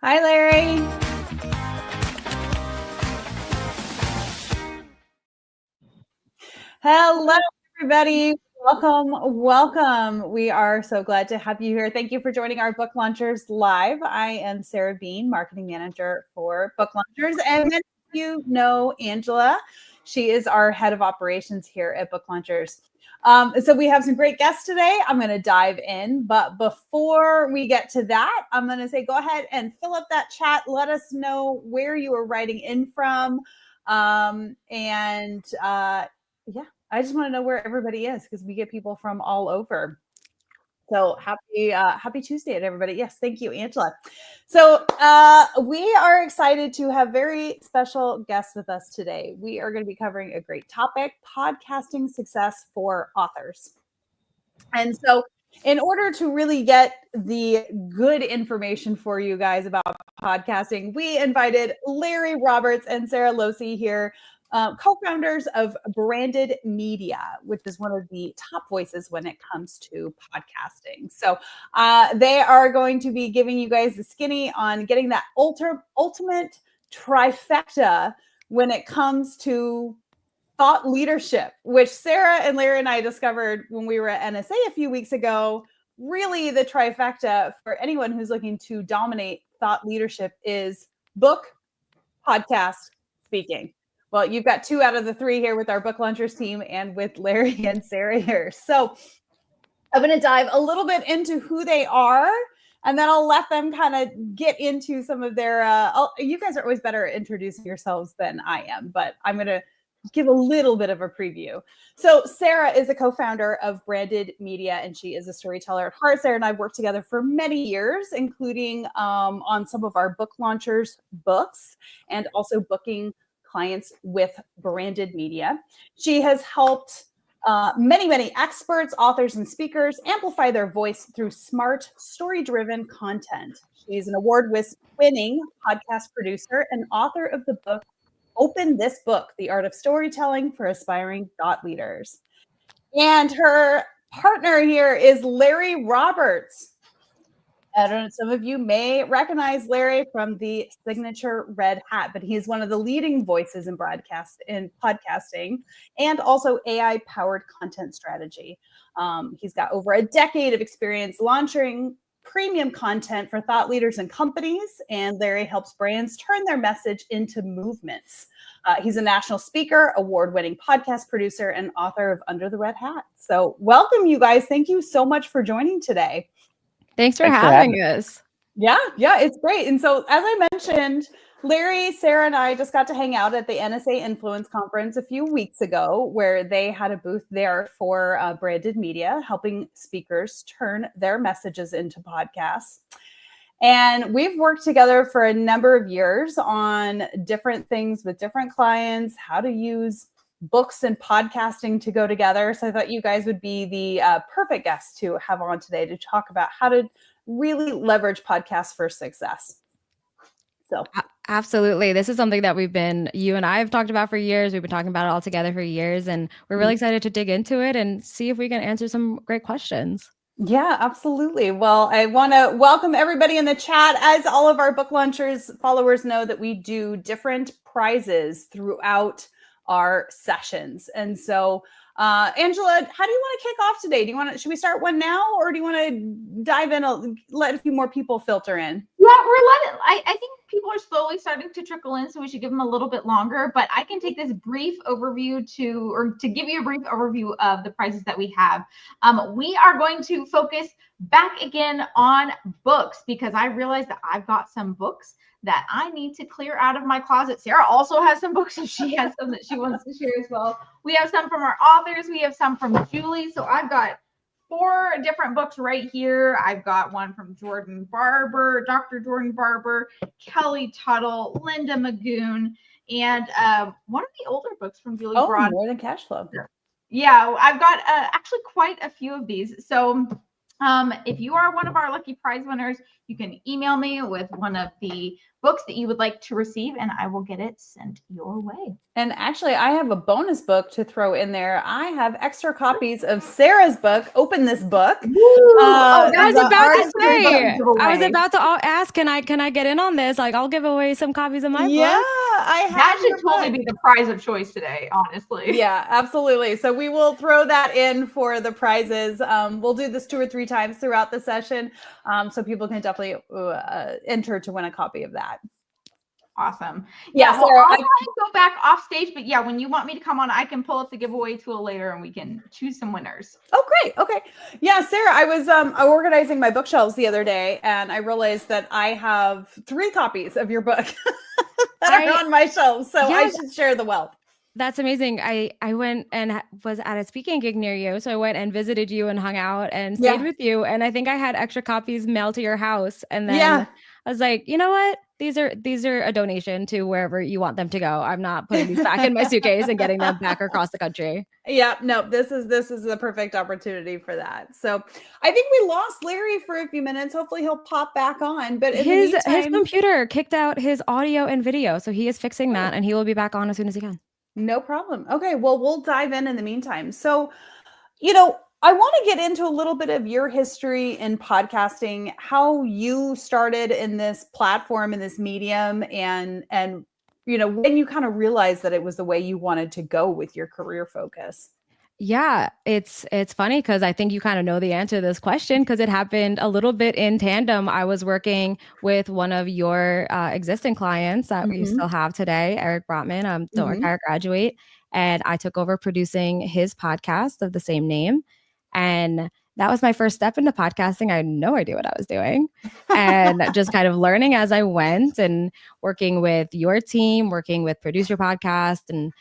Hi, Larry. Hello, everybody. Welcome. We are so glad to have you here. Thank you for joining our Book Launchers Live. I am Sarah Bean, Marketing Manager for Book Launchers. And then you know Angela. She is our Head of Operations here at Book Launchers. So we have some great guests today. I'm going to dive in. But before we get to that, I'm going to say go ahead and fill up that chat. Let us know where you are writing in from. Yeah, I just want to know where everybody is because we get people from all over. So happy Tuesday to everybody. Yes, thank you, Angela. So we are excited to have very special guests with us today. We are going to be covering a great topic, podcasting success for authors. And so in order to really get the good information for you guys about podcasting, we invited Larry Roberts and Sarah Losi here, co-founders of Branded Media, which is one of the top voices when it comes to podcasting. So they are going to be giving you guys the skinny on getting that ultimate trifecta when it comes to thought leadership, which Sarah and Larry and I discovered when we were at NSA a few weeks ago. Really, the trifecta for anyone who's looking to dominate thought leadership is book, podcast, speaking. Well, you've got 2 out of the 3 here with our Book Launchers team and with Larry and Sarah here. So I'm going to dive a little bit into who they are, and then I'll let them kind of get into some of their, you guys are always better at introducing yourselves than I am, but I'm going to give a little bit of a preview. So Sarah is a co-founder of Branded Media, and she is a storyteller at heart. Sarah and I worked together for many years, including on some of our Book Launchers books and also booking clients with Branded Media. She has helped many experts, authors, and speakers amplify their voice through smart, story-driven content. She's an award-winning podcast producer and author of the book Open This Book, The Art of Storytelling for Aspiring Thought Leaders. And her partner here is Larry Roberts. I don't know, some of you may recognize Larry from the signature red hat, but he's one of the leading voices in podcasting and also AI-powered content strategy. He's got over a decade of experience launching premium content for thought leaders and companies, and Larry helps brands turn their message into movements. He's a national speaker, award-winning podcast producer, and author of Under the Red Hat. So welcome, you guys. Thank you so much for joining today. Thanks for having us. Yeah, it's great. And so, as I mentioned, Larry, Sarah, and I just got to hang out at the NSA Influence Conference a few weeks ago, where they had a booth there for Branded Media, helping speakers turn their messages into podcasts. And we've worked together for a number of years on different things with different clients, how to use books and podcasting to go together. So I thought you guys would be the perfect guests to have on today to talk about how to really leverage podcasts for success. So absolutely. This is something that you and I have talked about for years. We've been talking about it all together for years, and we're really excited to dig into it and see if we can answer some great questions. Yeah, absolutely. Well, I want to welcome everybody in the chat. As all of our Book Launchers followers know, that we do different prizes throughout our sessions. And so, Angela, how do you want to kick off today? Should we start one now, or do you want to dive in, let a few more people filter in? Yeah, I think people are slowly starting to trickle in, so we should give them a little bit longer, but I can take this brief overview to give you a brief overview of the prizes that we have. We are going to focus back again on books, because I realized that I've got some books that I need to clear out of my closet. Sarah also has some books, and she has some that she wants to share as well. We have some from our authors. We have some from Julie. So I've got 4 different books right here. I've got one from Jordan Barber, Dr. Jordan Barber, Kelly Tuttle, Linda Magoon, and one of the older books from Julie Broad. More Than Cash Flow. Yeah, I've got actually quite a few of these. So If you are one of our lucky prize winners, you can email me with one of the books that you would like to receive, and I will get it sent your way. And actually, I have a bonus book to throw in there. I have extra copies of Sarah's book. Open this book. I was about to ask, can I get in on this? Like, I'll give away some copies of my book. Yeah, I have. That should totally be the prize of choice today, honestly. Yeah, absolutely. So we will throw that in for the prizes. We'll do this 2 or 3 times throughout the session, so people can definitely enter to win a copy of that. Awesome. Yeah, well, Sarah, I'll go back off stage, but yeah, when you want me to come on, I can pull up the giveaway tool later and we can choose some winners. Oh, great. Okay. Yeah, Sarah, I was organizing my bookshelves the other day, and I realized that I have 3 copies of your book that are on my shelves, so I should share the wealth. That's amazing. I went and was at a speaking gig near you. So I went and visited you and hung out and stayed with you. And I think I had extra copies mailed to your house. And then I was like, you know what? These are a donation to wherever you want them to go. I'm not putting these back in my suitcase and getting them back across the country. Yeah, no, this is the perfect opportunity for that. So I think we lost Larry for a few minutes. Hopefully he'll pop back on. But his computer kicked out his audio and video. So he is fixing that and he will be back on as soon as he can. No problem. Okay, well, we'll dive in the meantime. So, I want to get into a little bit of your history in podcasting, how you started in this platform, in this medium, and when you kind of realized that it was the way you wanted to go with your career focus. Yeah, it's funny because I think you kind of know the answer to this question because it happened a little bit in tandem. I was working with one of your existing clients that you still have today, Eric Brotman, the retired graduate, and I took over producing his podcast of the same name. And that was my first step into podcasting. I had no idea what I was doing and just kind of learning as I went and working with your team, working with Produce Your Podcast and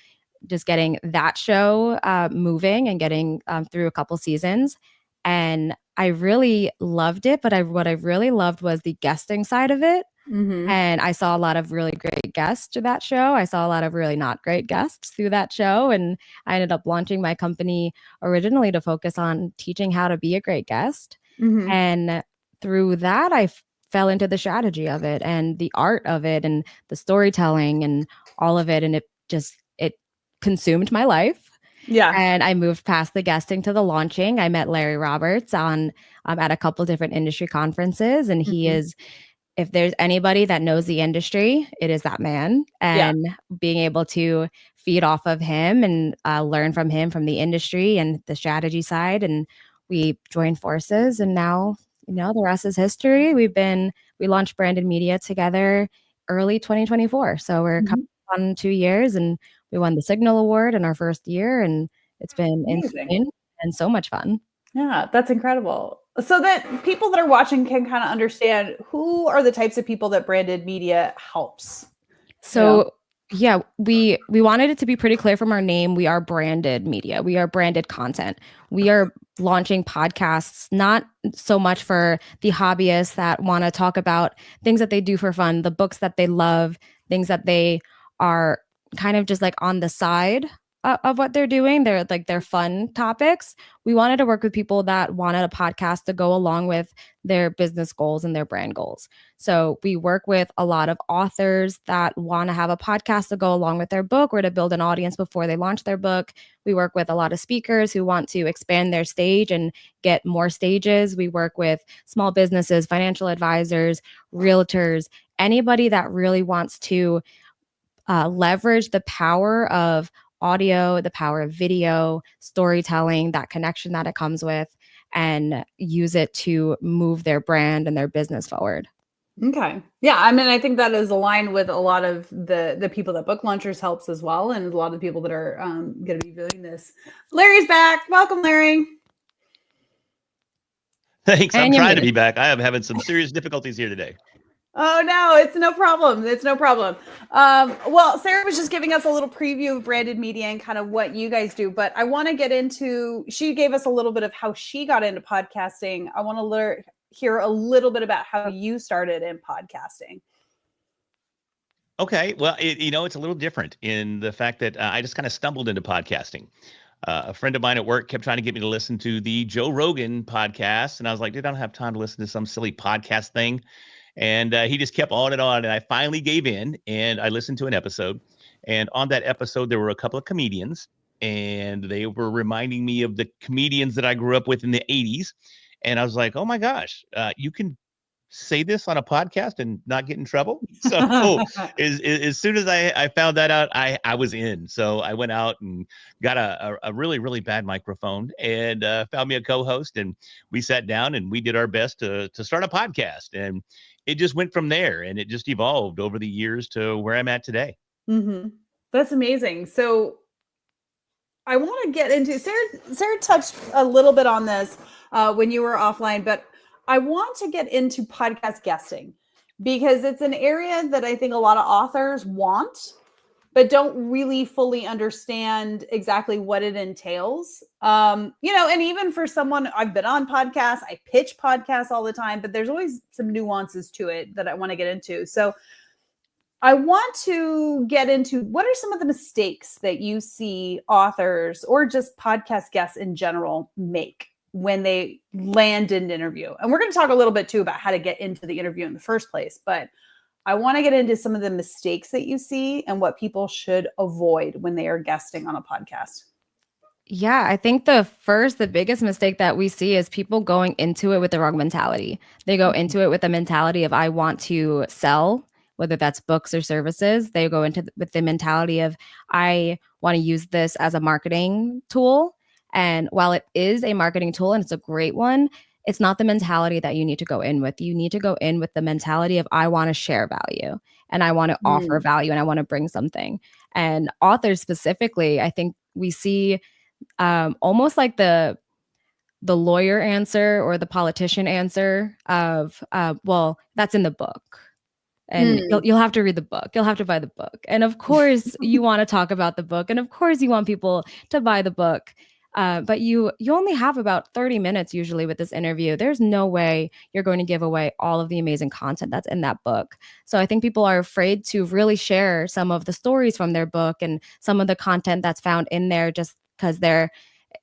just getting that show moving and getting through a couple seasons. And I really loved it. But what I really loved was the guesting side of it. And I saw a lot of really great guests to that show. I saw a lot of really not great guests through that show. And I ended up launching my company originally to focus on teaching how to be a great guest. And through that, I fell into the strategy of it and the art of it and the storytelling and all of it. And it consumed my life. Yeah. And I moved past the guesting to the launching. I met Larry Roberts at a couple different industry conferences. And he is, if there's anybody that knows the industry, it is that man. And being able to feed off of him and learn from him from the industry and the strategy side. And we joined forces. And now, the rest is history. We launched Branded Media together early 2024. So we're coming on 2 years and we won the Signal Award in our first year, and it's been insane and so much fun. Yeah, that's incredible. So that people that are watching can kind of understand who are the types of people that Branded Media helps. So yeah, we wanted it to be pretty clear from our name. We are branded media. We are branded content. We are launching podcasts, not so much for the hobbyists that want to talk about things that they do for fun, the books that they love, things that they are kind of just like on the side of what they're doing. They're like their fun topics. We wanted to work with people that wanted a podcast to go along with their business goals and their brand goals. So we work with a lot of authors that want to have a podcast to go along with their book or to build an audience before they launch their book. We work with a lot of speakers who want to expand their stage and get more stages. We work with small businesses, financial advisors, realtors, anybody that really wants to leverage the power of audio, the power of video, storytelling, that connection that it comes with, and use it to move their brand and their business forward. Okay. Yeah. I mean, I think that is aligned with a lot of the people that Book Launchers helps as well. And a lot of the people that are going to be doing this. Larry's back. Welcome, Larry. Thanks. I'm trying to be back. I am having some serious difficulties here today. Oh, no, it's no problem. It's no problem. Well, Sarah was just giving us a little preview of Branded Media and kind of what you guys do, but I want to get into, she gave us a little bit of how she got into podcasting. I want to hear a little bit about how you started in podcasting. Okay. Well, it's a little different in the fact that I just kind of stumbled into podcasting. a friend of mine at work kept trying to get me to listen to the Joe Rogan podcast. And I was like, dude, I don't have time to listen to some silly podcast thing. And he just kept on and on. And I finally gave in and I listened to an episode. And on that episode, there were a couple of comedians and they were reminding me of the comedians that I grew up with in the 80s. And I was like, oh my gosh, you can say this on a podcast and not get in trouble. So as soon as I found that out, I was in. So I went out and got a really, really bad microphone and found me a co-host, and we sat down and we did our best to start a podcast. And it just went from there, and it just evolved over the years to where I'm at today. Mm-hmm. That's amazing. So I want to get into, Sarah touched a little bit on this when you were offline, but I want to get into podcast guesting because it's an area that I think a lot of authors want, but don't really fully understand exactly what it entails. And even for someone, I've been on podcasts, I pitch podcasts all the time, but there's always some nuances to it that I want to get into. So I want to get into what are some of the mistakes that you see authors or just podcast guests in general make when they land an interview. And we're going to talk a little bit too about how to get into the interview in the first place, but I want to get into some of the mistakes that you see and what people should avoid when they are guesting on a podcast. Yeah, I think the biggest mistake that we see is people going into it with the wrong mentality. They go into it with the mentality of, I want to sell, whether that's books or services. They go into with the mentality of, I want to use this as a marketing tool. And while it is a marketing tool and it's a great one, it's not the mentality that you need to go in with. You need to go in with the mentality of, I want to share value and I want to offer value and I want to bring something. And authors specifically, I think we see almost like the lawyer answer or the politician answer of, well, that's in the book. And you'll have to read the book. You'll have to buy the book. And of course, you want to talk about the book. And of course, you want people to buy the book. But you only have about 30 minutes usually with this interview. There's no way you're going to give away all of the amazing content that's in that book. So I think people are afraid to really share some of the stories from their book and some of the content that's found in there just because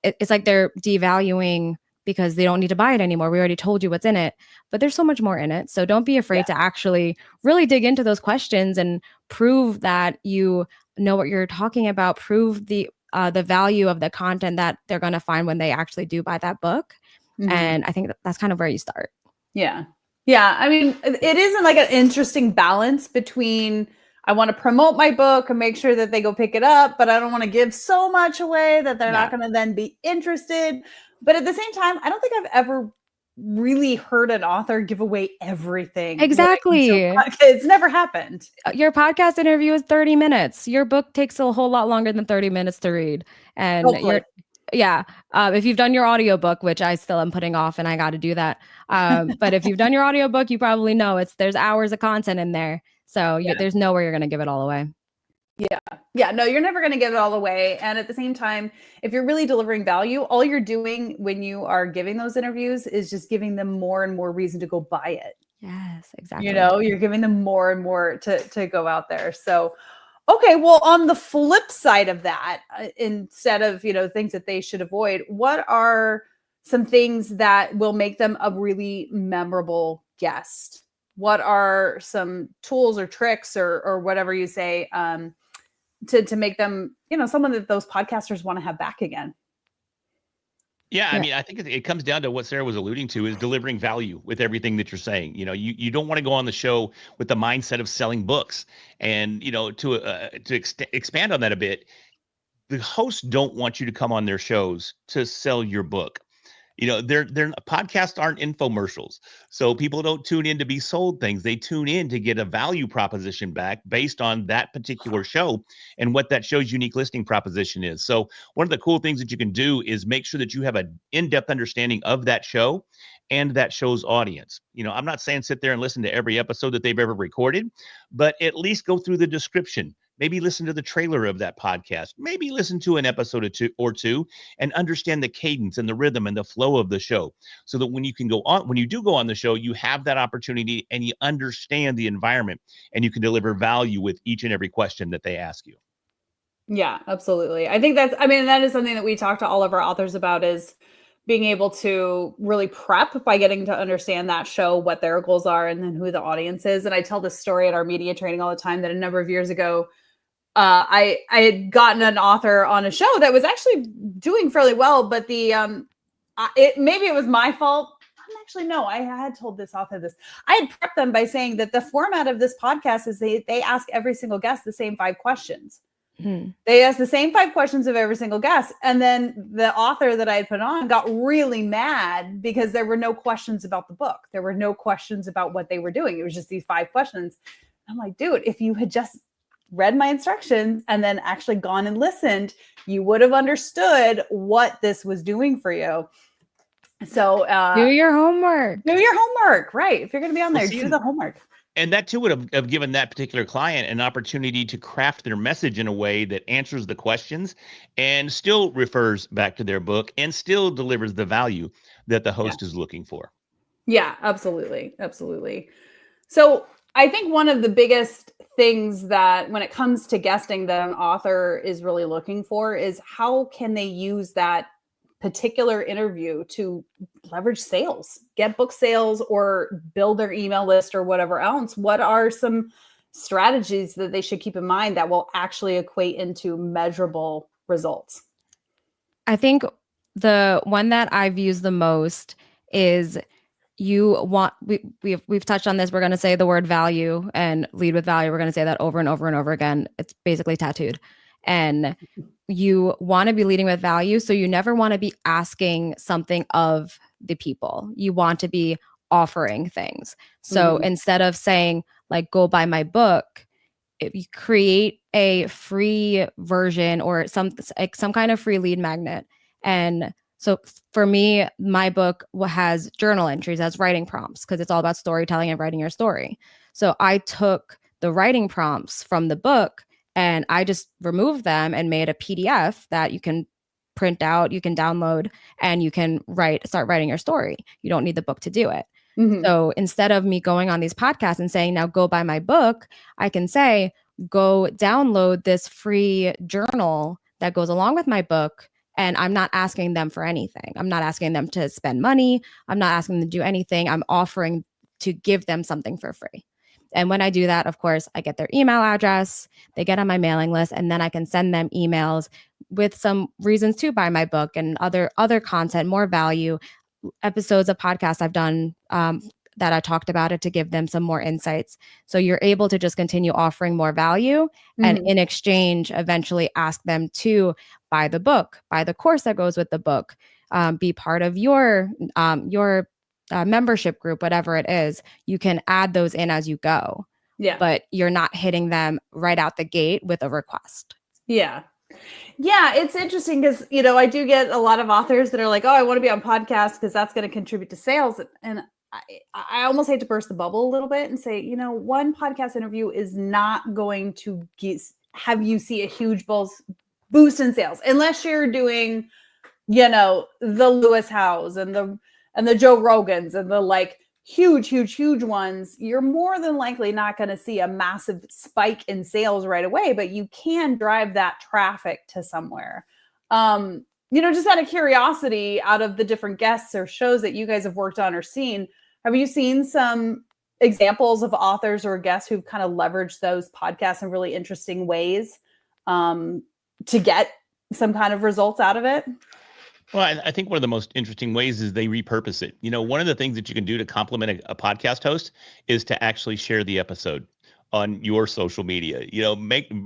it's like they're devaluing because they don't need to buy it anymore. We already told you what's in it, but there's so much more in it. So don't be afraid to actually really dig into those questions and prove that you know what you're talking about, prove the value of the content that they're going to find when they actually do buy that book. And I think that's kind of where you start. Yeah. Yeah. I mean, it isn't like an interesting balance between, I want to promote my book and make sure that they go pick it up, but I don't want to give so much away that they're not going to then be interested. But at the same time, I don't think I've ever really heard an author give away everything. Exactly. It's never happened. Your podcast interview is 30 minutes. Your book takes a whole lot longer than 30 minutes to read. And if you've done your audiobook, which I still am putting off and I got to do that. But if you've done your audiobook, you probably know there's hours of content in there. So there's no way you're going to give it all away. Yeah. No, you're never going to give it all away. And at the same time, if you're really delivering value, all you're doing when you are giving those interviews is just giving them more and more reason to go buy it. Yes, exactly. You're giving them more and more to go out there. So, okay. Well, on the flip side of that, instead of, things that they should avoid, what are some things that will make them a really memorable guest? What are some tools or tricks or whatever you say, to make them, someone that those podcasters want to have back again? Yeah, I mean, I think it comes down to what Sarah was alluding to is delivering value with everything that you're saying. You don't want to go on the show with the mindset of selling books. And, to expand on that a bit, the hosts don't want you to come on their shows to sell your book. Their podcasts aren't infomercials. So people don't tune in to be sold things. They tune in to get a value proposition back based on that particular show and what that show's unique listing proposition is. So one of the cool things that you can do is make sure that you have an in-depth understanding of that show and that show's audience. I'm not saying sit there and listen to every episode that they've ever recorded, but at least go through the description. Maybe listen to the trailer of that podcast. Maybe listen to an episode or two and understand the cadence and the rhythm and the flow of the show so that when you do go on the show, you have that opportunity and you understand the environment and you can deliver value with each and every question that they ask you. Yeah, absolutely. I think that is something that we talk to all of our authors about, is being able to really prep by getting to understand that show, what their goals are, and then who the audience is. And I tell this story at our media training all the time, that a number of years ago, I had gotten an author on a show that was actually doing fairly well, but maybe it was my fault. Actually, no, I had told this author this. I had prepped them by saying that the format of this podcast is they ask every single guest the same 5 questions. They asked the same 5 questions of every single guest. And then the author that I had put on got really mad because there were no questions about the book. There were no questions about what they were doing. It was just these 5 questions. I'm like, dude, if you had just read my instructions and then actually gone and listened, you would have understood what this was doing for you. So do your homework. Do your homework, right? If you're going to be on there, do the homework. And that too would have given that particular client an opportunity to craft their message in a way that answers the questions and still refers back to their book and still delivers the value that the host is looking for. Yeah, absolutely. Absolutely. So I think one of the biggest things that when it comes to guesting that an author is really looking for is how can they use that particular interview to leverage sales, get book sales, or build their email list or whatever else. What are some strategies that they should keep in mind that will actually equate into measurable results? I think the one that I've used the most is we've touched on this. We're going to say the word value and lead with value. We're going to say that over and over and over again. It's basically tattooed. And you want to be leading with value. So you never want to be asking something of the people. You want to be offering things. So instead of saying like, go buy my book, if you create a free version or some kind of free lead magnet. And so for me, my book has journal entries, has writing prompts, because it's all about storytelling and writing your story. So I took the writing prompts from the book and I just removed them and made a PDF that you can print out, you can download, and you can start writing your story. You don't need the book to do it. So instead of me going on these podcasts and saying, now go buy my book, I can say, go download this free journal that goes along with my book. And I'm not asking them for anything. I'm not asking them to spend money. I'm not asking them to do anything. I'm offering to give them something for free. And when I do that, of course, I get their email address, they get on my mailing list, and then I can send them emails with some reasons to buy my book and other content, more value, episodes of podcasts I've done that I talked about it to give them some more insights. So you're able to just continue offering more value and in exchange, eventually ask them to buy the book, buy the course that goes with the book, be part of your membership group, whatever it is. You can add those in as you go. Yeah. But you're not hitting them right out the gate with a request. Yeah. Yeah, it's interesting because, I do get a lot of authors that are like, oh, I want to be on podcasts because that's going to contribute to sales. And I almost hate to burst the bubble a little bit and say, one podcast interview is not going to have you see a huge boost in sales unless you're doing, the Lewis Howes and the Joe Rogans and the huge ones. You're more than likely not going to see a massive spike in sales right away, but you can drive that traffic to somewhere. Just out of curiosity, out of the different guests or shows that you guys have worked on or seen, have you seen some examples of authors or guests who've kind of leveraged those podcasts in really interesting ways to get some kind of results out of it? Well, I think one of the most interesting ways is they repurpose it. One of the things that you can do to complement a podcast host is to actually share the episode on your social media.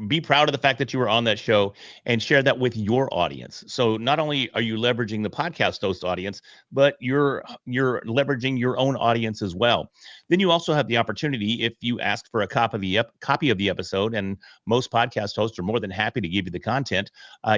Be proud of the fact that you were on that show and share that with your audience. So not only are you leveraging the podcast host audience, but you're leveraging your own audience as well. Then you also have the opportunity, if you ask for a copy of the episode, and most podcast hosts are more than happy to give you the content,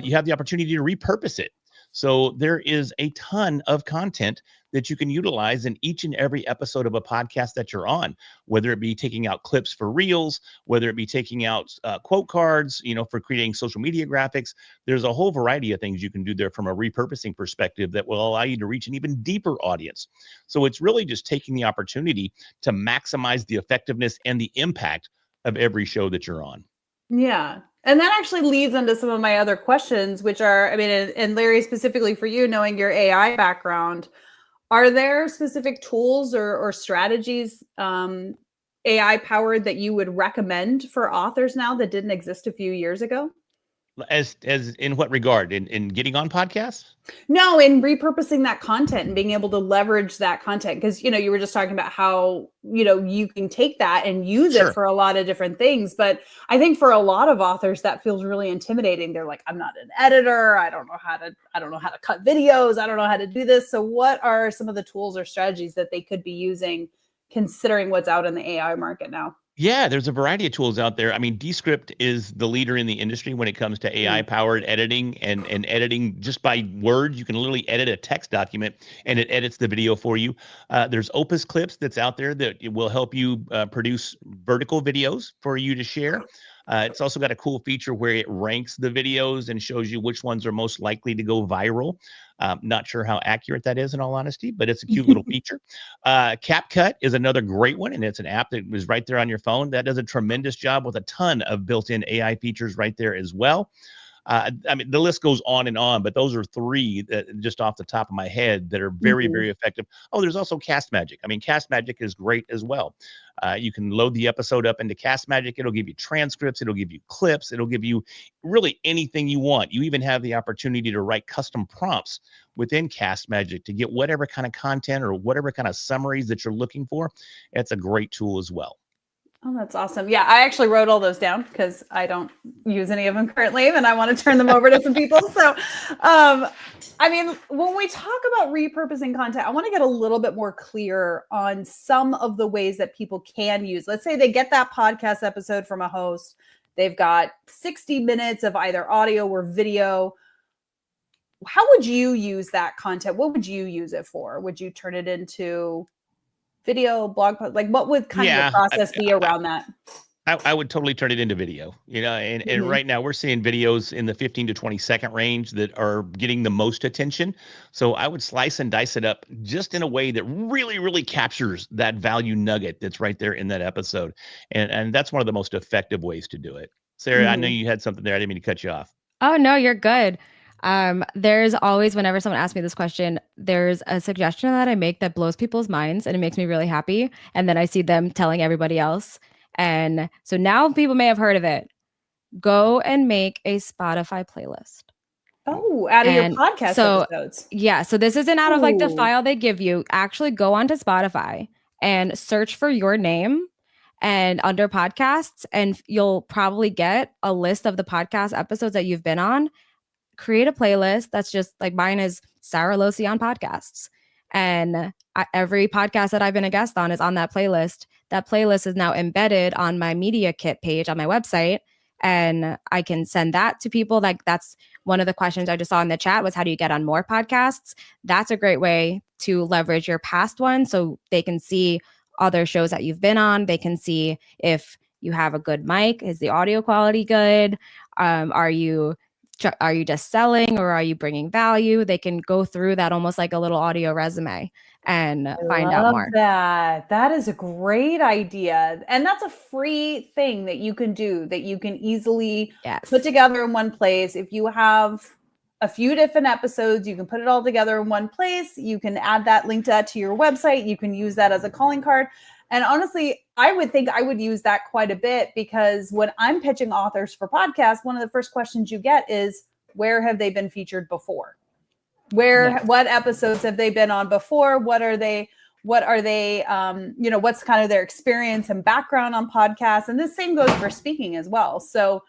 you have the opportunity to repurpose it. So there is a ton of content that you can utilize in each and every episode of a podcast that you're on, whether it be taking out clips for reels, whether it be taking out quote cards, for creating social media graphics. There's a whole variety of things you can do there from a repurposing perspective that will allow you to reach an even deeper audience. So it's really just taking the opportunity to maximize the effectiveness and the impact of every show that you're on. Yeah. And that actually leads into some of my other questions, which are, I mean, and Larry, specifically for you, knowing your AI background, are there specific tools or strategies, AI powered, that you would recommend for authors now that didn't exist a few years ago? As in what regard? In getting on podcasts? No, in repurposing that content and being able to leverage that content. Because, you were just talking about how, you can take that and use it for a lot of different things. But I think for a lot of authors, that feels really intimidating. They're like, I'm not an editor. I don't know how to cut videos. I don't know how to do this. So what are some of the tools or strategies that they could be using, considering what's out in the AI market now? Yeah, there's a variety of tools out there. I mean, Descript is the leader in the industry when it comes to AI-powered editing and editing just by words. You can literally edit a text document and it edits the video for you. There's Opus Clips that's out there that will help you produce vertical videos for you to share. It's also got a cool feature where it ranks the videos and shows you which ones are most likely to go viral. Not sure how accurate that is, in all honesty, but it's a cute little feature. CapCut is another great one, and it's an app that is right there on your phone. That does a tremendous job with a ton of built-in AI features right there as well. I mean, the list goes on and on, but those are three that just off the top of my head that are very, very effective. Oh, there's also Cast Magic. I mean, Cast Magic is great as well. You can load the episode up into Cast Magic. It'll give you transcripts. It'll give you clips. It'll give you really anything you want. You even have the opportunity to write custom prompts within Cast Magic to get whatever kind of content or whatever kind of summaries that you're looking for. It's a great tool as well. Oh, that's awesome. Yeah, I actually wrote all those down because I don't use any of them currently and I want to turn them over to some people. So, I mean, when we talk about repurposing content, I want to get a little bit more clear on some of the ways that people can use. Let's say they get that podcast episode from a host. They've got 60 minutes of either audio or video. How would you use that content? What would you use it for? Would you turn it into video, blog post? Like, what would kind of the process be around that? I would totally turn it into video, and right now we're seeing videos in the 15 to 20 second range that are getting the most attention. So I would slice and dice it up just in a way that really, really captures that value nugget that's right there in that episode. And that's one of the most effective ways to do it. Sarah, I know you had something there. I didn't mean to cut you off. Oh, no, you're good. There's always, whenever someone asks me this question, there's a suggestion that I make that blows people's minds and it makes me really happy. And then I see them telling everybody else. And so now people may have heard of it. Go and make a Spotify playlist. Oh, out of your podcast episodes. Yeah. So this isn't out of like the file they give you. Actually go onto Spotify and search for your name and under podcasts, and you'll probably get a list of the podcast episodes that you've been on. Create a playlist that's just like mine is Sarah Losi on podcasts. And every podcast that I've been a guest on is on that playlist. That playlist is now embedded on my media kit page on my website. And I can send that to people. Like, that's one of the questions I just saw in the chat was, how do you get on more podcasts? That's a great way to leverage your past one so they can see other shows that you've been on. They can see if you have a good mic. Is the audio quality good? Are you just selling, or are you bringing value? They can go through that almost like a little audio resume and find out more. That is a great idea. And that's a free thing that you can do, that you can easily put together in one place. If you have a few different episodes, you can put it all together in one place. You can add that, link that to your website. You can use that as a calling card. And honestly, I would think I would use that quite a bit, because when I'm pitching authors for podcasts, one of the first questions you get is, where have they been featured before? What episodes have they been on before? What are they, what's kind of their experience and background on podcasts? And the same goes for speaking as well. So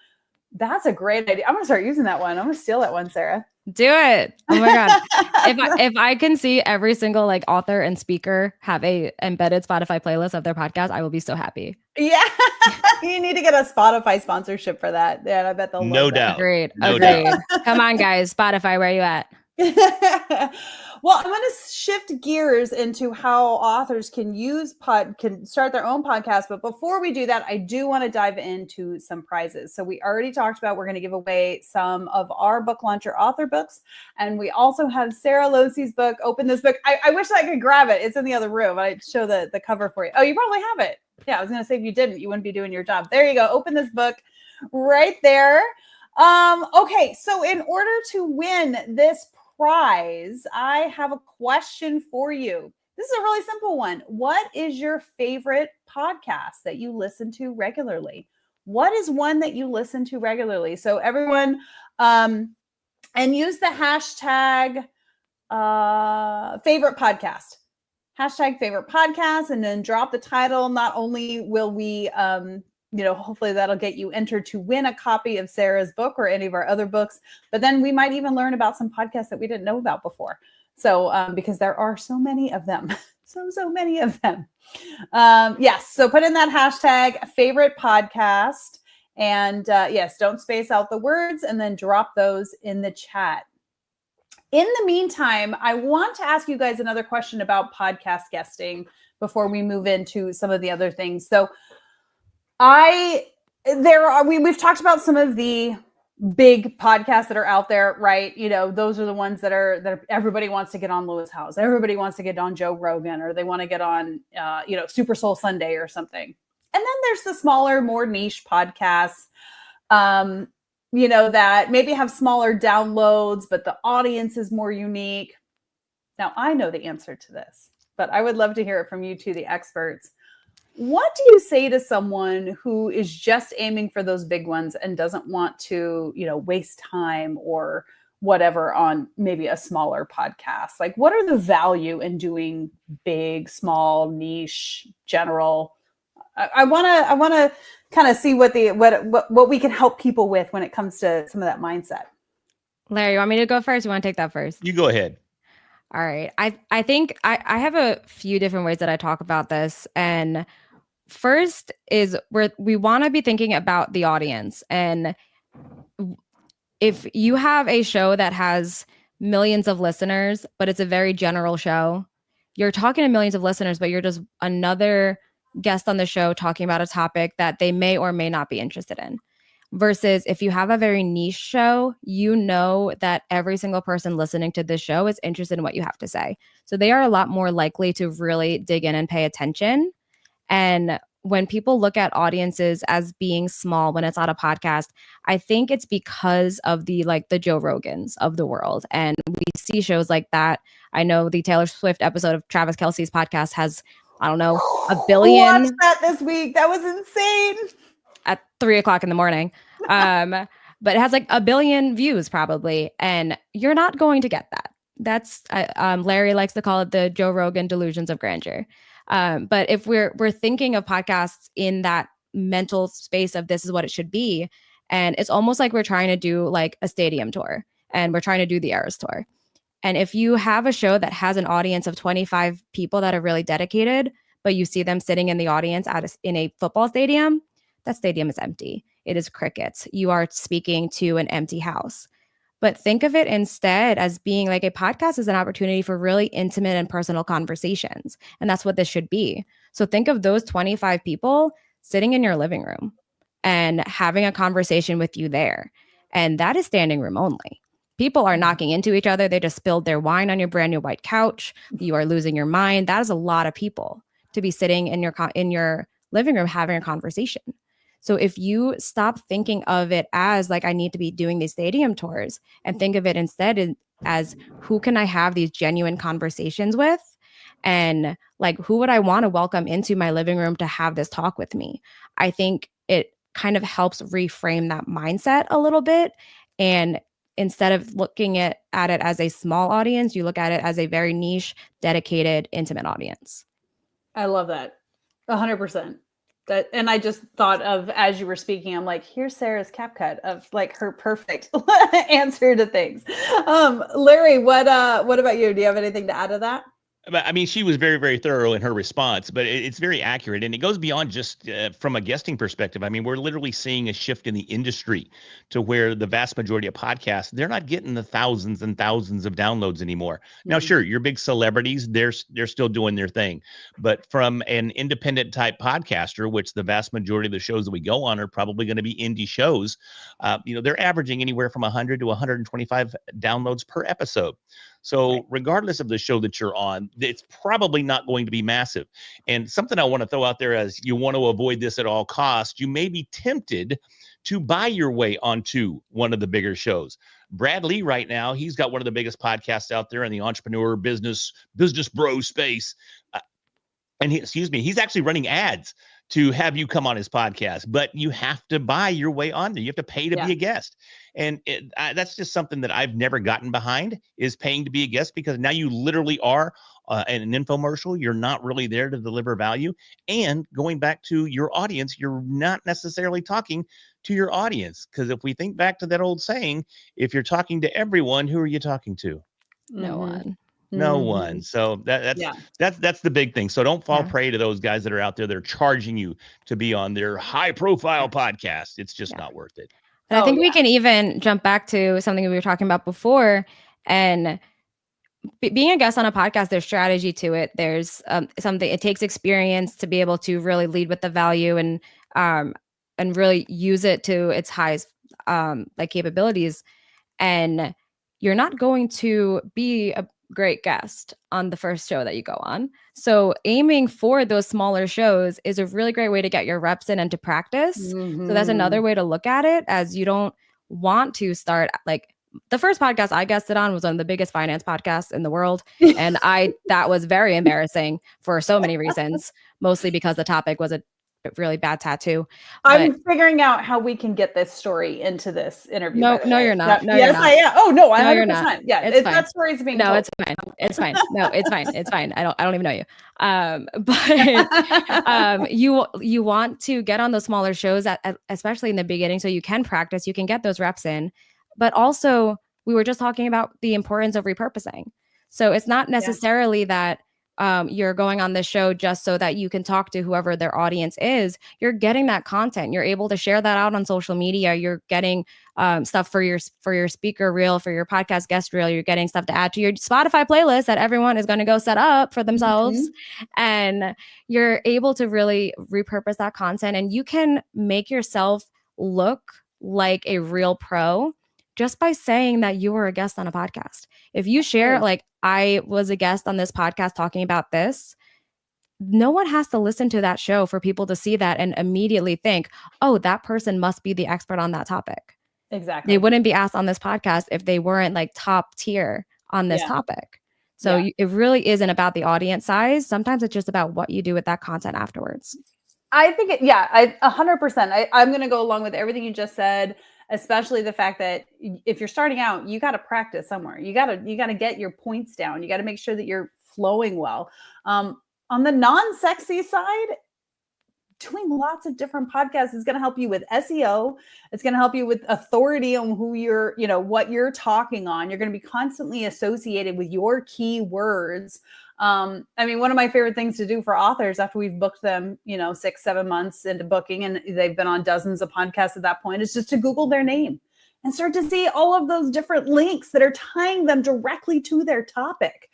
that's a great idea. I'm going to start using that one. I'm going to steal that one, Sarah. Do it. Oh my God. If I can see every single like author and speaker have a embedded Spotify playlist of their podcast, I will be so happy. Yeah. You need to get a Spotify sponsorship for that. Yeah, I bet they'll love that. Agreed. Agreed. Come on, guys. Spotify, where are you at? Well, I'm going to shift gears into how authors can start their own podcast. But before we do that, I do want to dive into some prizes. So we already talked about, we're going to give away some of our book launcher author books. And we also have Sarah Losi's book, Open This Book. I wish I could grab it. It's in the other room. I'd show the cover for you. Oh, you probably have it. Yeah, I was going to say, if you didn't, you wouldn't be doing your job. There you go. Open This Book. right there. Okay, so in order to win this prize, I have a question for you. This is a really simple one. What is your favorite podcast that you listen to regularly? What is one that you listen to regularly? So everyone, and use the hashtag favorite podcast. Hashtag favorite podcast, and then drop the title. Not only will we, hopefully that'll get you entered to win a copy of Sarah's book or any of our other books, but then we might even learn about some podcasts that we didn't know about before. So, because there are so many of them, so many of them. Yes. So put in that hashtag favorite podcast, and yes, don't space out the words, and then drop those in the chat. In the meantime, I want to ask you guys another question about podcast guesting before we move into some of the other things. So we've talked about some of the big podcasts that are out there, right? Those are the ones that everybody wants to get on Lewis Howes. Everybody wants to get on Joe Rogan, or they want to get on, Super Soul Sunday or something. And then there's the smaller, more niche podcasts, that maybe have smaller downloads, but the audience is more unique. Now, I know the answer to this, but I would love to hear it from you two, the experts. What do you say to someone who is just aiming for those big ones and doesn't want to, waste time or whatever on maybe a smaller podcast? Like, what are the value in doing big, small, niche, general? I want to kind of see what we can help people with when it comes to some of that mindset. Larry, you want me to go first? You want to take that first? You go ahead. All right. I think I have a few different ways that I talk about this. And first is we want to be thinking about the audience. And if you have a show that has millions of listeners, but it's a very general show, you're talking to millions of listeners, but you're just another guest on the show talking about a topic that they may or may not be interested in. Versus if you have a very niche show, you know that every single person listening to this show is interested in what you have to say. So they are a lot more likely to really dig in and pay attention. And when people look at audiences as being small when it's on a podcast, I think it's because of the Joe Rogans of the world. And we see shows like that. I know the Taylor Swift episode of Travis Kelce's podcast has, I don't know, 1 billion. Watched that this week. That was insane. At 3:00 in the morning. But it has 1 billion views probably. And you're not going to get that. That's Larry likes to call it the Joe Rogan delusions of grandeur. But if we're thinking of podcasts in that mental space of this is what it should be, and it's almost like we're trying to do a stadium tour, and we're trying to do the Eras tour. And if you have a show that has an audience of 25 people that are really dedicated, but you see them sitting in the audience in a football stadium, that stadium is empty. It is crickets. You are speaking to an empty house. But think of it instead as being a podcast is an opportunity for really intimate and personal conversations. And that's what this should be. So think of those 25 people sitting in your living room and having a conversation with you there. And that is standing room only. People are knocking into each other. They just spilled their wine on your brand new white couch. You are losing your mind. That is a lot of people to be sitting in your living room having a conversation. So if you stop thinking of it as I need to be doing these stadium tours, and think of it instead as who can I have these genuine conversations with, and who would I want to welcome into my living room to have this talk with me, I think it kind of helps reframe that mindset a little bit. And instead of looking at it as a small audience, you look at it as a very niche, dedicated, intimate audience. I love that. 100%. And I just thought of, as you were speaking, I'm like, here's Sarah's CapCut of her perfect answer to things. Larry, what about you? Do you have anything to add to that? I mean, she was very, very thorough in her response, but it's very accurate. And it goes beyond just from a guesting perspective. I mean, we're literally seeing a shift in the industry to where the vast majority of podcasts, they're not getting the thousands and thousands of downloads anymore. Mm-hmm. Now, sure, your big celebrities, they're still doing their thing. But from an independent type podcaster, which the vast majority of the shows that we go on are probably going to be indie shows, they're averaging anywhere from 100 to 125 downloads per episode. So regardless of the show that you're on, it's probably not going to be massive. And something I want to throw out there, as you want to avoid this at all costs, you may be tempted to buy your way onto one of the bigger shows. Brad Lee right now, he's got one of the biggest podcasts out there in the entrepreneur business bro space. And he's actually running ads to have you come on his podcast, but you have to buy your way on there. You have to pay to be a guest. And that's just something that I've never gotten behind, is paying to be a guest, because now you literally are an infomercial. You're not really there to deliver value. And going back to your audience, you're not necessarily talking to your audience. Because if we think back to that old saying, if you're talking to everyone, who are you talking to? No one. No one. So that's the big thing. So don't fall prey to those guys that are out there that are charging you to be on their high profile podcast. It's just not worth it. And I think we can even jump back to something we were talking about before, and being a guest on a podcast, there's strategy to it. There's something, it takes experience to be able to really lead with the value and really use it to its highest capabilities. And you're not going to be a great guest on the first show that you go on. So aiming for those smaller shows is a really great way to get your reps in and to practice. So that's another way to look at it, as you don't want to start like the first podcast I guested on was one of the biggest finance podcasts in the world. And that was very embarrassing for so many reasons, mostly because the topic was a really bad tattoo. I'm figuring out how we can get this story into this interview. No, you're not. No, yes, you're not. I am. Oh no, 100%. No, you're not. Yeah, it's fine. That story's being no, told. it's fine. It's fine. No, it's fine. It's fine. I don't even know you. But you want to get on those smaller shows, especially in the beginning, so you can practice, you can get those reps in. But also, we were just talking about the importance of repurposing. So it's not necessarily that you're going on this show just so that you can talk to whoever their audience is. You're getting that content. You're able to share that out on social media. You're getting stuff for your speaker reel, for your podcast guest reel. You're getting stuff to add to your Spotify playlist that everyone is going to go set up for themselves. And you're able to really repurpose that content. And you can make yourself look like a real pro just by saying that you were a guest on a podcast. If you share, like, I was a guest on this podcast talking about this, no one has to listen to that show for people to see that and immediately think, oh, that person must be the expert on that topic. Exactly. They wouldn't be asked on this podcast if they weren't like top tier on this topic. So it really isn't about the audience size. Sometimes it's just about what you do with that content afterwards. I think 100%. I'm going to go along with everything you just said, especially the fact that if you're starting out, you got to practice somewhere. You got to get your points down. You got to make sure that you're flowing well. On the non-sexy side, doing lots of different podcasts is going to help you with SEO. It's going to help you with authority on who you're, what you're talking on. You're going to be constantly associated with your keywords. I mean, one of my favorite things to do for authors after we've booked them, 6-7 months into booking, and they've been on dozens of podcasts at that point, is just to Google their name and start to see all of those different links that are tying them directly to their topic,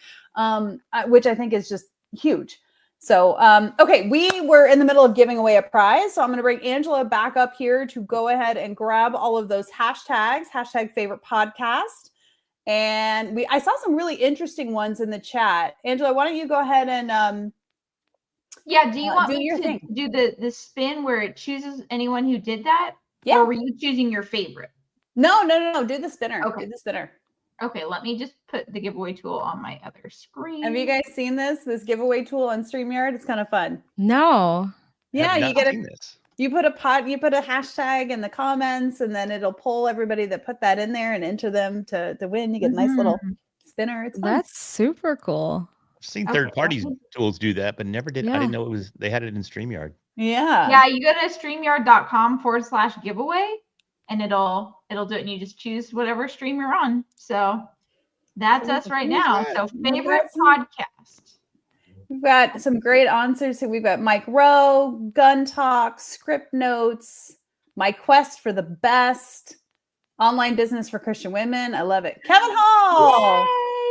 which I think is just huge. So, okay, we were in the middle of giving away a prize. So I'm going to bring Angela back up here to go ahead and grab all of those hashtags, #favorite podcast. And I saw some really interesting ones in the chat. Angela, why don't you go ahead and do you want me to do the spin where it chooses anyone who did that? Yeah. Or were you choosing your favorite? No. Do the spinner. Okay. Do the spinner. Okay, let me just put the giveaway tool on my other screen. Have you guys seen this giveaway tool on StreamYard? It's kind of fun. No. Yeah, you put a hashtag in the comments, and then it'll pull everybody that put that in there and enter them to win. You get a nice little spinner. It's fun. That's super cool. I've seen third-party tools do that, but never did. Yeah. I didn't know they had it in StreamYard. Yeah. Yeah, you go to streamyard.com/giveaway, and it'll do it, and you just choose whatever stream you're on. So that's us right now. So favorite podcast. We've got some great answers. So we've got Mike Rowe, Gun Talk, Script Notes, My Quest for the Best, Online Business for Christian Women. I love it. Kevin Hall.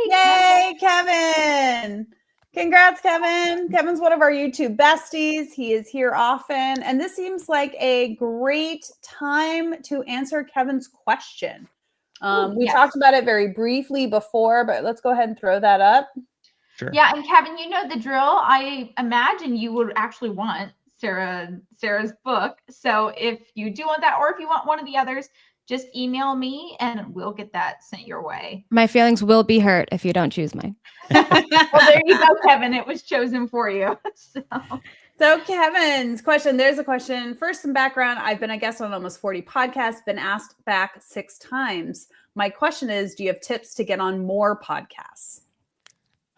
Yay, Kevin. Congrats, Kevin. Kevin's one of our YouTube besties. He is here often. And this seems like a great time to answer Kevin's question. We yes. talked about it very briefly before, but let's go ahead and throw that up. Sure. Yeah, and Kevin, you know the drill. I imagine you would actually want Sarah's book. So if you do want that, or if you want one of the others, just email me and we'll get that sent your way. My feelings will be hurt if you don't choose mine. Well, there you go, Kevin. It was chosen for you. So Kevin's question, there's a question. First, some background. I've been a guest on almost 40 podcasts, been asked back 6 times. My question is, do you have tips to get on more podcasts?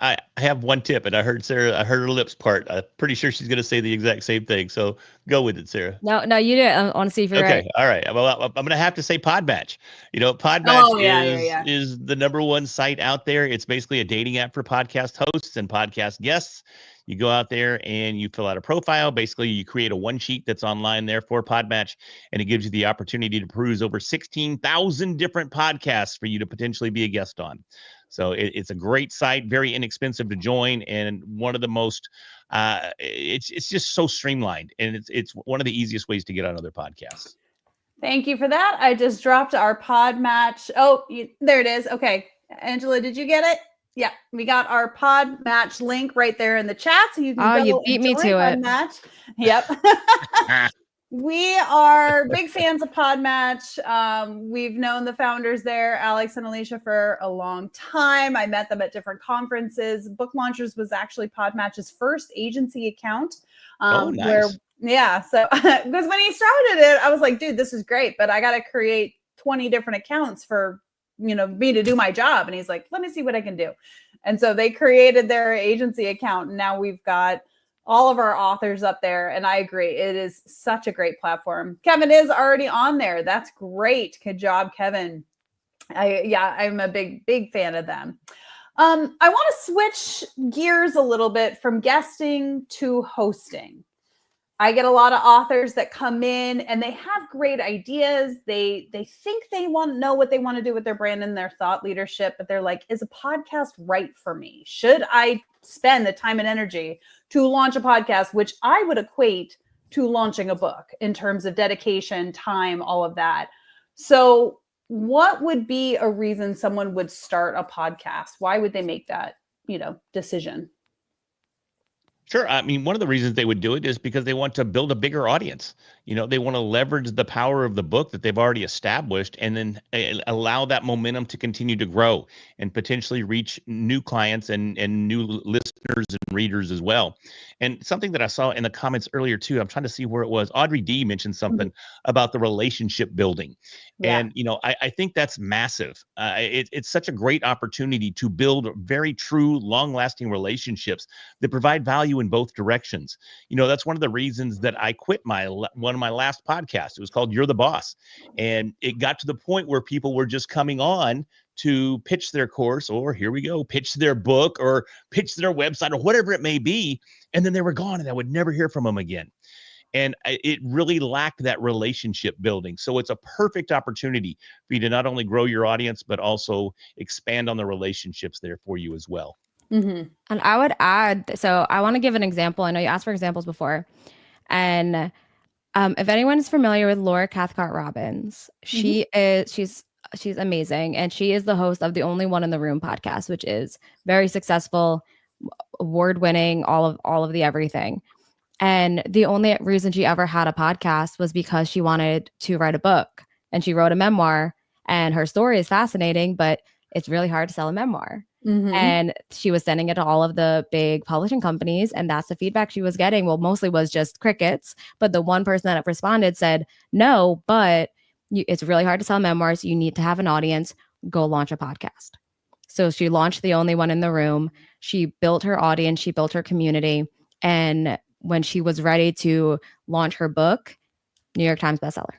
I have one tip, and I heard her lips part. I'm pretty sure she's going to say the exact same thing. So go with it, Sarah. No, you do it. I want to see if you're right. Okay. All right. Well, I'm going to have to say Podmatch. You know, Podmatch is the #1 site out there. It's basically a dating app for podcast hosts and podcast guests. You go out there and you fill out a profile. Basically, you create a one sheet that's online there for Podmatch, and it gives you the opportunity to peruse over 16,000 different podcasts for you to potentially be a guest on. So it's a great site, very inexpensive to join, and one of the most, it's just so streamlined, and it's one of the easiest ways to get on other podcasts. Thank you for that. I just dropped our Podmatch. Oh, there it is. Okay. Angela, did you get it? Yeah, we got our Podmatch link right there in the chat. So you can you beat me to Podmatch. Yep. We are big fans of Podmatch. We've known the founders there, Alex and Alicia, for a long time. I met them at different conferences. Book Launchers was actually Podmatch's first agency account. Nice. So because when he started it, I was like, dude, this is great, but I got to create 20 different accounts for, me to do my job. And he's like, let me see what I can do. And so they created their agency account. And now we've got all of our authors up there. And I agree. It is such a great platform. Kevin is already on there. That's great. Good job, Kevin. I'm a big fan of them. I want to switch gears a little bit from guesting to hosting. I get a lot of authors that come in and they have great ideas. They think they know what they want to do with their brand and their thought leadership, but they're like, is a podcast right for me? Should I spend the time and energy to launch a podcast, which I would equate to launching a book in terms of dedication, time, all of that. So what would be a reason someone would start a podcast? Why would they make that, decision? Sure. I mean, one of the reasons they would do it is because they want to build a bigger audience. They want to leverage the power of the book that they've already established and then allow that momentum to continue to grow and potentially reach new clients and new listeners and readers as well. And something that I saw in the comments earlier too, I'm trying to see where it was. Audrey D mentioned something about the relationship building. Yeah. And, I think that's massive. It's such a great opportunity to build very true, long-lasting relationships that provide value in both directions. That's one of the reasons that I quit one of my last podcasts. It was called You're the Boss. And it got to the point where people were just coming on to pitch their course, or here we go, pitch their book or pitch their website or whatever it may be. And then they were gone and I would never hear from them again. And it really lacked that relationship building. So it's a perfect opportunity for you to not only grow your audience, but also expand on the relationships there for you as well. Mm-hmm. And I would add, so I want to give an example. I know you asked for examples before. And if anyone is familiar with Laura Cathcart Robbins, she's amazing. And she is the host of the Only One in the Room podcast, which is very successful, award-winning, all of the everything. And the only reason she ever had a podcast was because she wanted to write a book, and she wrote a memoir, and her story is fascinating, but it's really hard to sell a memoir. Mm-hmm. And she was sending it to all of the big publishing companies, and that's the feedback she was getting. Well, mostly was just crickets, but the one person that responded said, no, but it's really hard to sell memoirs. You need to have an audience. Go launch a podcast. So she launched The Only One in the Room. She built her audience. She built her community. And when she was ready to launch her book, New York Times bestseller.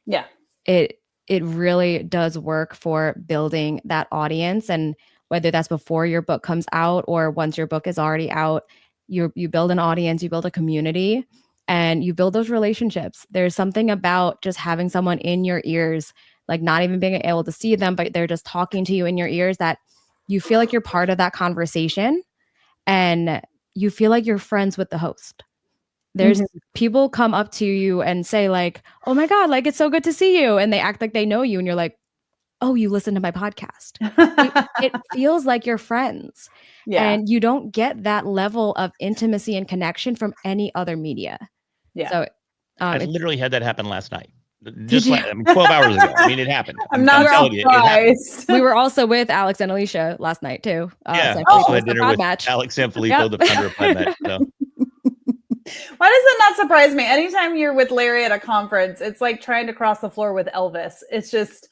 Yeah. It really does work for building that audience. And whether that's before your book comes out or once your book is already out, you build an audience, you build a community, and you build those relationships. There's something about just having someone in your ears, like not even being able to see them, but they're just talking to you in your ears, that you feel like you're part of that conversation and you feel like you're friends with the host. There's people come up to you and say like, oh my God, like, it's so good to see you. And they act like they know you. And you're like, oh, you listen to my podcast. It feels like you're friends. Yeah. And you don't get that level of intimacy and connection from any other media. Yeah. So I literally had that happen last night. Did you? 12 hours ago. I mean, it happened. I'm not telling you, it happened. surprised. We were also with Alex and Alicia last night too. Yeah, San also Felipe's had the dinner Pod with Match. Alex and Filippo, the founder of Podmatch. So. Why does that not surprise me? Anytime you're with Larry at a conference, it's like trying to cross the floor with Elvis. It's just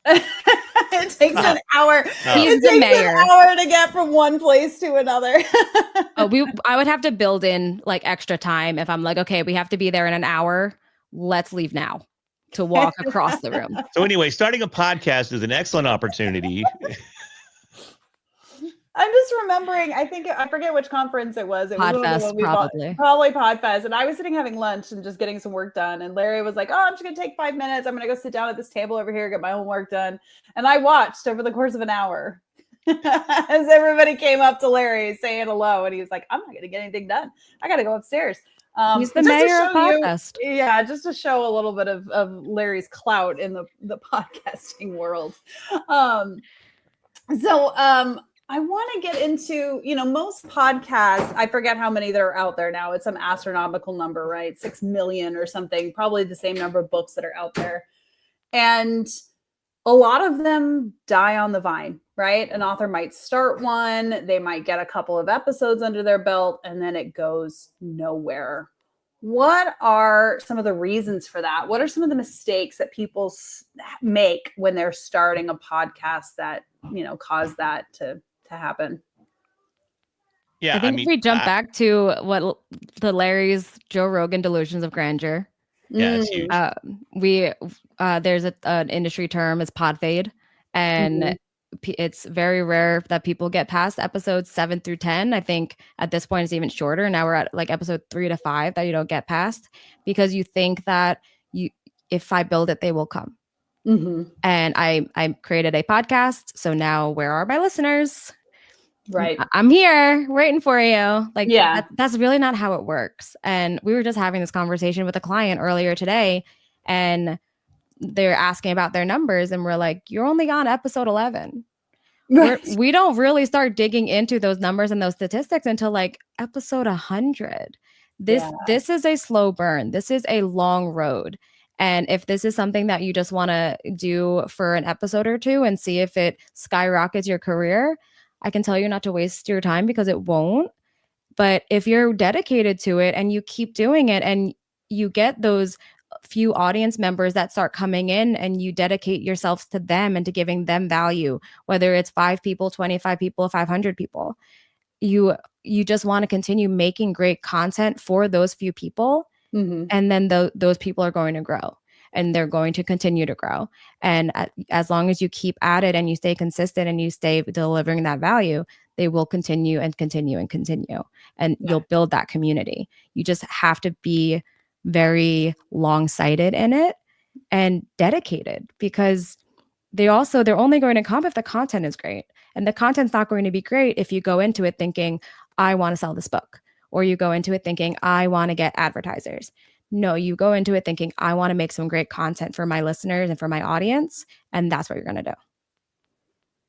it takes an hour. He's the mayor. An hour to get from one place to another. I would have to build in like extra time if I'm like, okay, we have to be there in an hour. Let's leave now to walk across the room. So anyway, starting a podcast is an excellent opportunity. I'm just remembering, I forget which conference it was. It was Podfest, probably. Probably Podfest. And I was sitting having lunch and just getting some work done. And Larry was like, oh, I'm just going to take 5 minutes. I'm going to go sit down at this table over here, get my own work done. And I watched over the course of an hour as everybody came up to Larry saying hello. And he was like, I'm not going to get anything done. I got to go upstairs. He's the mayor of Podfest. Yeah, just to show a little bit of Larry's clout in the podcasting world. I want to get into, most podcasts, I forget how many that are out there now. It's some astronomical number, right? 6 million or something, probably the same number of books that are out there. And a lot of them die on the vine, right? An author might start one, they might get a couple of episodes under their belt, and then it goes nowhere. What are some of the reasons for that? What are some of the mistakes that people make when they're starting a podcast that, cause that to happen? Yeah, I think if we jump back to what the Larry's Joe Rogan delusions of grandeur. Yeah, it's huge. There's an industry term is pod fade, and it's very rare that people get past episodes 7 through 10. I think at this point it's even shorter. Now we're at like episode 3 to 5 that you don't get past because you think that if I build it, they will come. And I created a podcast, so now where are my listeners? Right. I'm here waiting for you. Like, yeah, that's really not how it works. And we were just having this conversation with a client earlier today, and they're asking about their numbers. And we're like, you're only on episode 11. We don't really start digging into those numbers and those statistics until like episode 100. This is a slow burn. This is a long road. And if this is something that you just want to do for an episode or two and see if it skyrockets your career, I can tell you not to waste your time because it won't. But if you're dedicated to it and you keep doing it and you get those few audience members that start coming in and you dedicate yourselves to them and to giving them value, whether it's 5 people, 25 people, 500 people, you just want to continue making great content for those few people. And then those people are going to grow. And they're going to continue to grow. And as long as you keep at it and you stay consistent and you stay delivering that value, they will continue and continue and continue. And you'll build that community. You just have to be very long-sighted in it and dedicated, because they're only going to come if the content is great. And the content's not going to be great if you go into it thinking, I want to sell this book. Or you go into it thinking, I want to get advertisers. No, you go into it thinking, I want to make some great content for my listeners and for my audience. And that's what you're going to do.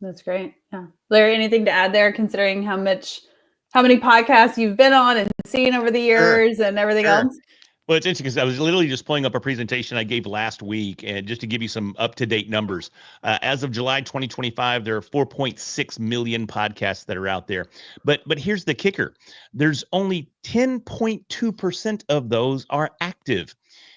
That's great. Yeah. Larry, anything to add there, considering how many podcasts you've been on and seen over the years and everything else? Well, it's interesting because I was literally just pulling up a presentation I gave last week, and just to give you some up-to-date numbers, as of July 2025, there are 4.6 million podcasts that are out there. But here's the kicker: there's only 10.2% of those are active,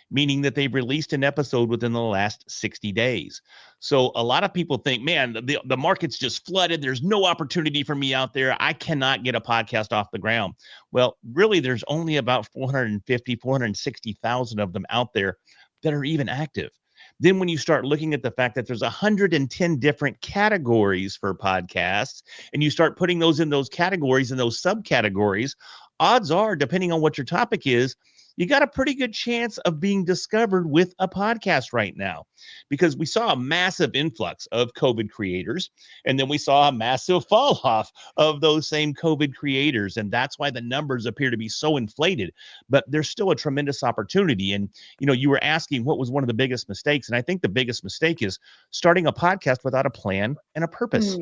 meaning that they've released an episode within the last 60 days. So a lot of people think, man, the market's just flooded. There's no opportunity for me out there. I cannot get a podcast off the ground. Well, really, there's only about 460,000 of them out there that are even active. Then when you start looking at the fact that there's 110 different categories for podcasts, and you start putting those in those categories and those subcategories, odds are, depending on what your topic is, you got a pretty good chance of being discovered with a podcast right now, because we saw a massive influx of COVID creators, and then we saw a massive fall off of those same COVID creators. And that's why the numbers appear to be so inflated, but there's still a tremendous opportunity. And, you were asking what was one of the biggest mistakes. And I think the biggest mistake is starting a podcast without a plan and a purpose.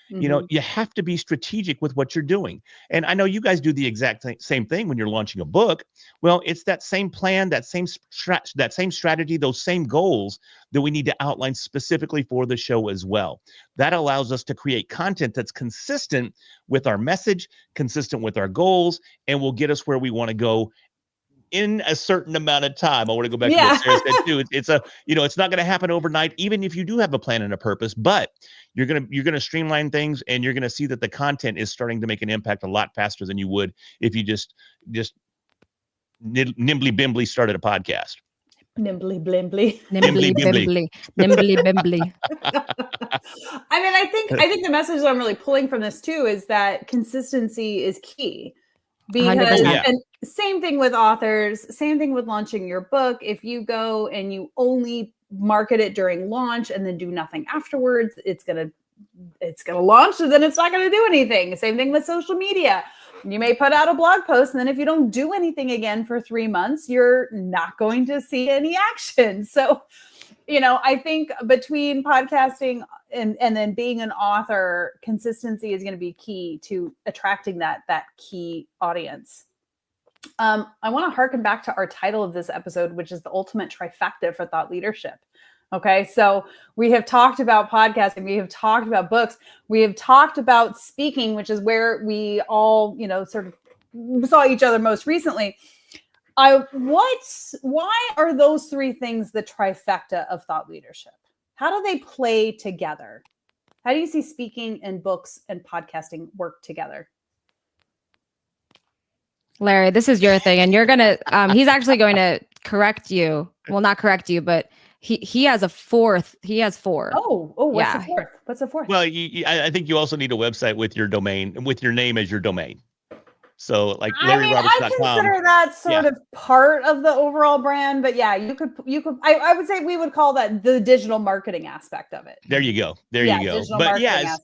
You have to be strategic with what you're doing. And I know you guys do the exact same thing when you're launching a book. Well, it's that same plan, that same strategy, those same goals that we need to outline specifically for the show as well. That allows us to create content that's consistent with our message, consistent with our goals, and will get us where we want to go in a certain amount of time. I want to go back to what Sarah said too. It's not going to happen overnight, even if you do have a plan and a purpose, but you're going to streamline things, and you're going to see that the content is starting to make an impact a lot faster than you would if you just nimbly bimbly started a podcast. Nimbly blimbly. Nimbly bimbly. Nimbly bimbly. I mean, I think the message that I'm really pulling from this too is that consistency is key. Because 100%. and same thing with authors, same thing with launching your book. If you go and you only market it during launch and then do nothing afterwards, it's gonna launch and then it's not gonna do anything. Same thing with social media. You may put out a blog post, and then if you don't do anything again for 3 months, you're not going to see any action. So, I think between podcasting and then being an author, consistency is going to be key to attracting that key audience. I want to harken back to our title of this episode, which is the ultimate trifecta for thought leadership. Okay, so we have talked about podcasting, we have talked about books, we have talked about speaking, which is where we all, sort of saw each other most recently. Why are those three things the trifecta of thought leadership? How do they play together? How do you see speaking and books and podcasting work together? Larry, this is your thing, and you're gonna. He's actually going to correct you. Well, not correct you, but he has a fourth. He has four. Oh, what's the fourth? What's the fourth? Well, I think you also need a website with your domain, with your name as your domain. So like LarryRoberts.com. I consider that sort of part of the overall brand, but yeah, you could, I would say we would call that the digital marketing aspect of it. There you go. But yes,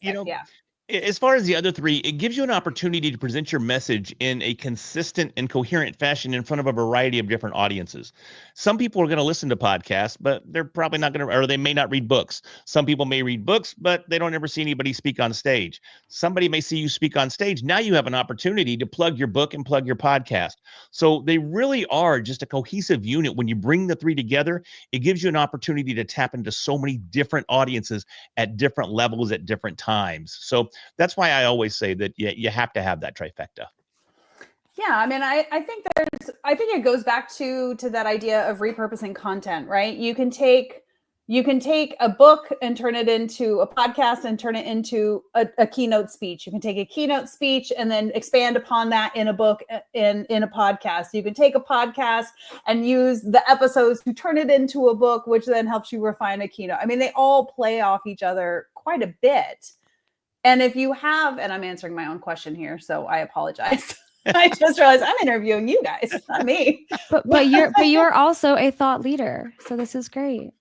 as far as the other three, it gives you an opportunity to present your message in a consistent and coherent fashion in front of a variety of different audiences. Some people are going to listen to podcasts, but they're probably not going to, or they may not read books. Some people may read books, but they don't ever see anybody speak on stage. Somebody may see you speak on stage. Now you have an opportunity to plug your book and plug your podcast. So they really are just a cohesive unit. When you bring the three together, it gives you an opportunity to tap into so many different audiences at different levels at different times. So that's why I always say that you have to have that trifecta. Yeah, I mean, I think it goes back to that idea of repurposing content, right? You can take a book and turn it into a podcast and turn it into a keynote speech. You can take a keynote speech and then expand upon that in a book, in a podcast. You can take a podcast and use the episodes to turn it into a book, which then helps you refine a keynote. I mean, they all play off each other quite a bit. And if you have, and I'm answering my own question here, so I apologize. I just realized I'm interviewing you guys, not me. But you're also a thought leader, so this is great.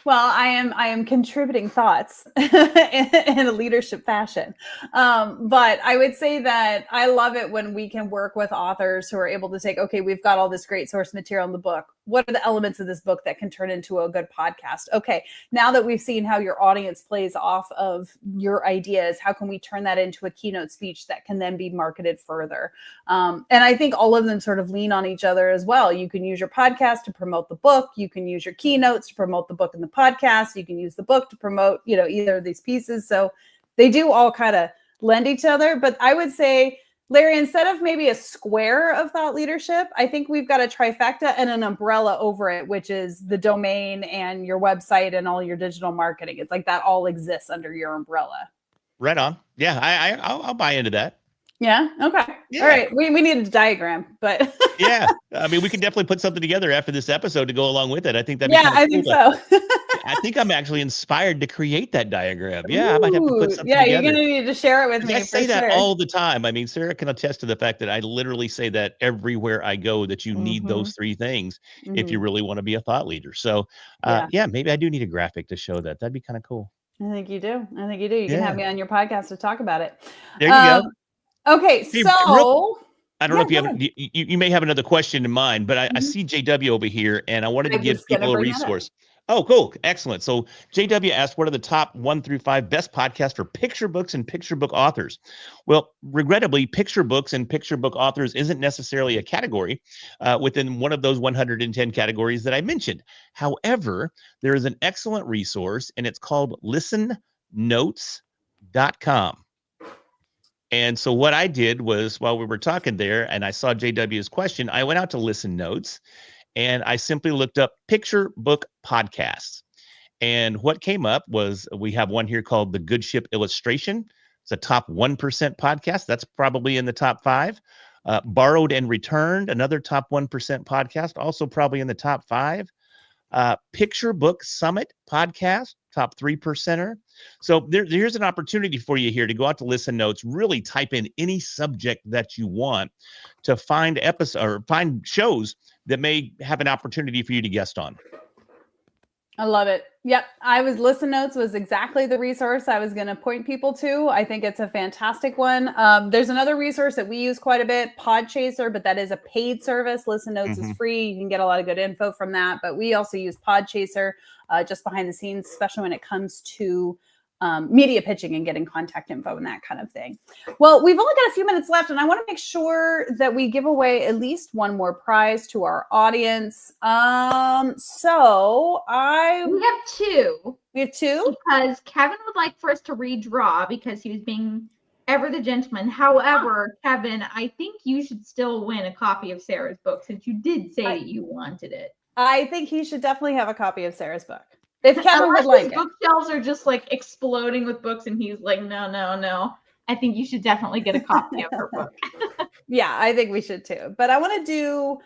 Well, I am contributing thoughts in a leadership fashion. But I would say that I love it when we can work with authors who are able to take, okay, we've got all this great source material in the book. What are the elements of this book that can turn into a good podcast? Okay, now that we've seen how your audience plays off of your ideas, how can we turn that into a keynote speech that can then be marketed further? And I think all of them sort of lean on each other as well. You can use your podcast to promote the book. You can use your keynotes to promote the book and the podcast. You can use the book to promote, either of these pieces. So they do all kind of lend each other. But I would say, Larry, instead of maybe a square of thought leadership, I think we've got a trifecta and an umbrella over it, which is the domain and your website and all your digital marketing. It's like that all exists under your umbrella. Right on. Yeah, I'll buy into that. Yeah. Okay. Yeah. All right. We need a diagram, but Yeah. I mean, we can definitely put something together after this episode to go along with it. I think that'd be yeah, kind of I cool. think so. I think I'm actually inspired to create that diagram. Yeah, I might have to put Ooh, something yeah, you're together. gonna need to share it with 'Cause me I for say that sure. all the time. I mean, Sarah can attest to the fact that I literally say that everywhere I go, that you need those 3 things if you Mhm. really want to be a thought leader. So, Yeah, yeah, maybe I do need a graphic to show that. That'd be kind of cool. I think you do. I think you do. You can have Yeah. me on your podcast to talk about it. There you go. Okay, Hey, real so I don't know yeah, if you go have ahead. you may have another question in mind, but I Mhm. see JW over here, and I wanted to I was give gonna people a bring that up. resource. Oh, cool. Excellent. So JW asked, what are the top 1 through 5 best podcasts for picture books and picture book authors? Well, regrettably, picture books and picture book authors isn't necessarily a category within one of those 110 categories that I mentioned. However, there is an excellent resource, and it's called listennotes.com. And so what I did was, while we were talking there and I saw JW's question, I went out to Listen Notes and I simply looked up picture book podcasts. And what came up was, we have one here called The Good Ship Illustration. It's a top 1% podcast. That's probably in the top 5. Borrowed and Returned, another top 1% podcast, also probably in the top 5. Picture Book Summit podcast, top 3%er. So here's an opportunity for you here to go out to Listen Notes, really type in any subject that you want to find episode or find shows that may have an opportunity for you to guest on. I love it. Yep. Listen Notes was exactly the resource I was going to point people to. I think it's a fantastic one. There's another resource that we use quite a bit, Podchaser, but that is a paid service. Listen Notes is free. You can get a lot of good info from that, but we also use Podchaser just behind the scenes, especially when it comes to media pitching and getting contact info and that kind of thing. Well, we've only got a few minutes left, and I want to make sure that we give away at least one more prize to our audience. We have 2. We have 2? Because Kevin would like for us to redraw because he was being ever the gentleman. However, Kevin, I think you should still win a copy of Sarah's book since you did say that you wanted it. I think he should definitely have a copy of Sarah's book. If Kevin would like it. Bookshelves are just like exploding with books and he's like, no. I think you should definitely get a copy of her book. Yeah, I think we should too. But I want to do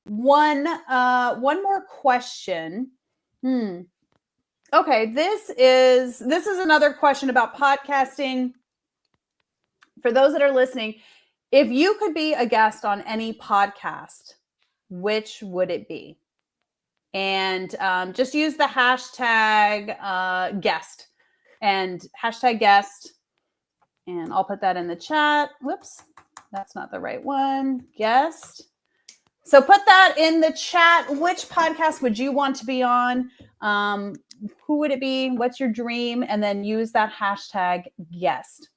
one more question. Okay, this is another question about podcasting. For those that are listening, if you could be a guest on any podcast, which would it be? And just use the hashtag guest and hashtag guest. And I'll put that in the chat. Whoops, that's not the right one. Guest. So put that in the chat. Which podcast would you want to be on? Who would it be? What's your dream? And then use that hashtag guest.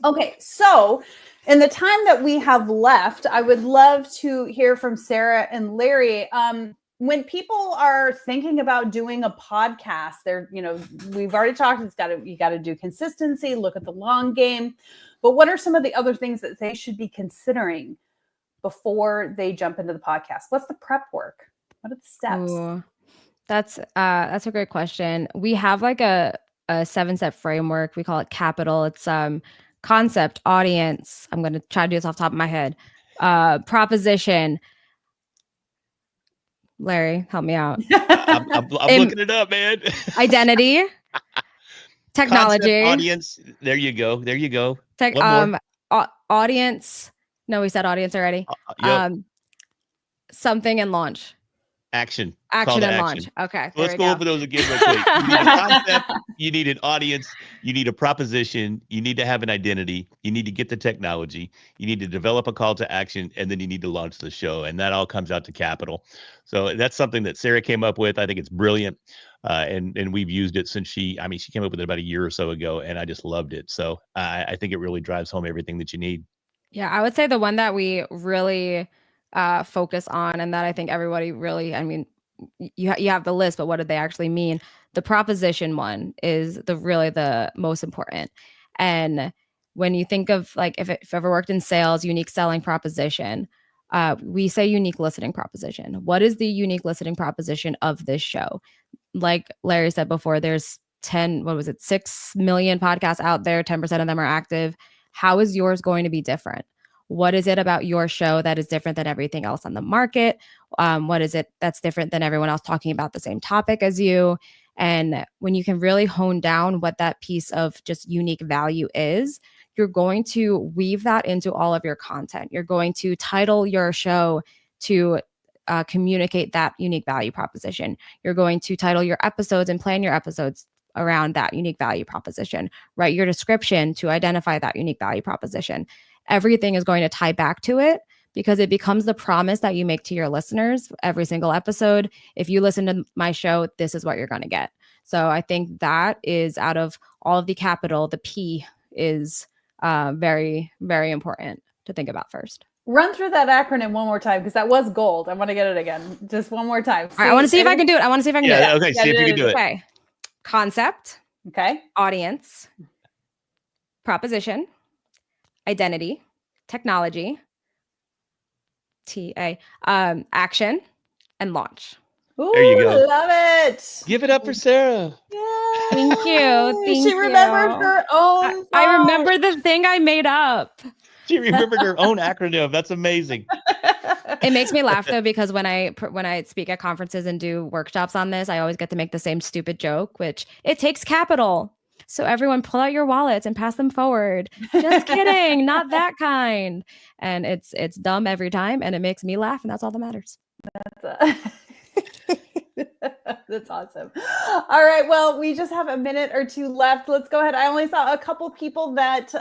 Okay, so in the time that we have left, I would love to hear from Sarah and Larry. When people are thinking about doing a podcast, we've already talked, you got to do consistency, look at the long game. But what are some of the other things that they should be considering before they jump into the podcast? What's the prep work? What are the steps? Ooh, that's a great question. We have like a 7-step framework. We call it CAPITAL. It's concept, audience. I'm going to try to do this off the top of my head. Proposition. Larry, help me out. I'm looking it up, man. Identity. Technology. Concept, audience. There you go. Audience. No, we said audience already. Yep. Something and launch. Action and launch. Okay. So let's go over those again real quick. You need a concept, you need an audience, you need a proposition, you need to have an identity, you need to get the technology, you need to develop a call to action, and then you need to launch the show. And that all comes out to capital. So that's something that Sarah came up with. I think it's brilliant. And we've used it since she came up with it about a year or so ago, and I just loved it. So I think it really drives home everything that you need. Yeah, I would say the one that we really focus on, and that I think everybody really, you have the list, but what did they actually mean? The proposition one is the most important. And when you think of like, if ever worked in sales, unique selling proposition, we say unique listening proposition. What is the unique listening proposition of this show? Like Larry said before, there's 6 million podcasts out there. 10% of them are active. how is yours going to be different? What is it about your show that is different than everything else on the market? What is it that's different than everyone else talking about the same topic as you? And when you can really hone down what that piece of just unique value is, you're going to weave that into all of your content. You're going to title your show to communicate that unique value proposition. You're going to title your episodes and plan your episodes around that unique value proposition. Write your description to identify that unique value proposition. Everything is going to tie back to it because it becomes the promise that you make to your listeners every single episode. If you listen to my show, this is what you're going to get. So I think that is, out of all of the capital, the P is very, very important to think about first. Run through that acronym one more time, because that was gold. I want to get it again. Just one more time. All right, I want to see if I can do it. Okay, see if you can do it. Okay. Concept. Okay. Audience. Proposition. Identity. Technology. TA. Action. And launch. Ooh, There you go. Love it. Give it up for Sarah. Yay. Thank you. Thank She remembered you. her own. I remember the thing I made up. She remembered her own acronym. That's amazing. It makes me laugh though, because when I speak at conferences and do workshops on this, I always get to make the same stupid joke, which it takes capital. So everyone pull out your wallets and pass them forward. Just kidding, not that kind. And it's dumb every time, and it makes me laugh, and that's all that matters. That's awesome. All right. Well, we just have a minute or two left. Let's go ahead. I only saw a couple people that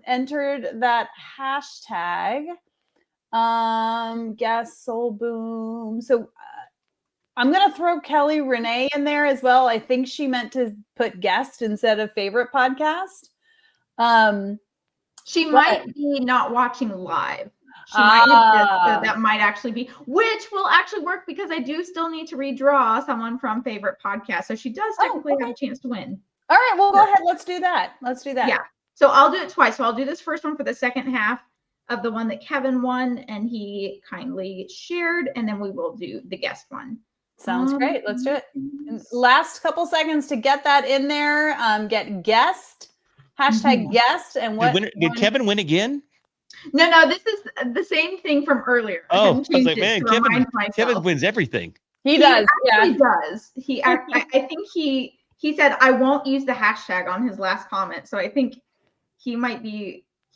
entered that hashtag. Guess Soul Boom. So I'm going to throw Kelly Renee in there as well. I think she meant to put guest instead of favorite podcast. She might be not watching live. She might have, so that might actually be, which will actually work because I do still need to redraw someone from favorite podcast. So she does technically have a chance to win. All right. Well, go ahead. Let's do that. Yeah. So I'll do it twice. So I'll do this first one for the second half of the one that Kevin won and he kindly shared, and then we will do the guest one. Sounds great. Let's do it. Last couple seconds to get that in there. Get guest, hashtag guest. And what did Kevin win again? No, this is the same thing from earlier. Oh, I was like, man, Kevin wins everything. He does. He does. I think he said, I won't use the hashtag on his last comment. So I think he might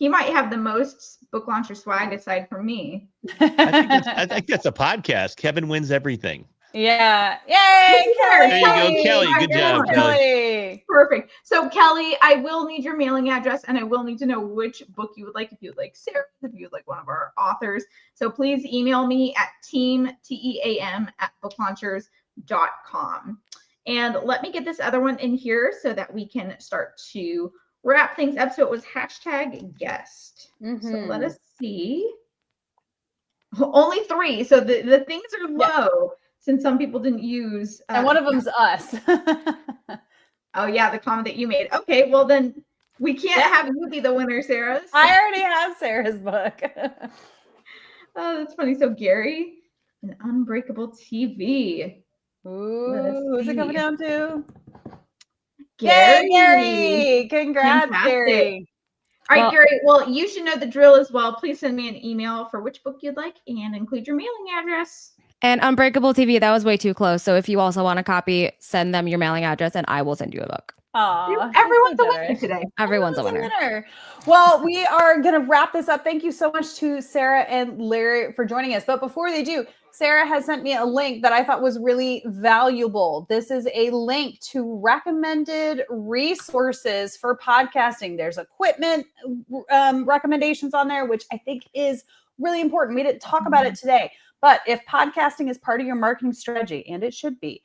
have the most book launcher swag aside from me. I think that's a podcast. Kevin wins everything. Yeah. Yay, Kelly. There you go, Kelly. Good job, Kelly. Perfect. So Kelly, I will need your mailing address and I will need to know which book you would like. If you would like Sarah, if you would like one of our authors. So please email me at team@booklaunchers.com. And let me get this other one in here so that we can start to wrap things up. So it was hashtag guest. So let us see. Only 3. So the things are low. Since some people didn't use. And one of them's us. Oh, yeah, the comment that you made. Okay, well, then we can't have you be the winner, Sarah. So. I already have Sarah's book. Oh, that's funny. So, Gary, an Unbreakable TV. Ooh, who's it coming down to? Gary. Yay, Gary. Congrats, Fantastic. Gary. All right, Gary. Well, you should know the drill as well. Please send me an email for which book you'd like and include your mailing address. And Unbreakable TV, that was way too close. So if you also want a copy, send them your mailing address and I will send you a book. Everyone's a winner today. Everyone's a winner. Well, we are going to wrap this up. Thank you so much to Sarah and Larry for joining us. But before they do, Sarah has sent me a link that I thought was really valuable. This is a link to recommended resources for podcasting. There's equipment recommendations on there, which I think is really important. We didn't talk about it today. But if podcasting is part of your marketing strategy, and it should be,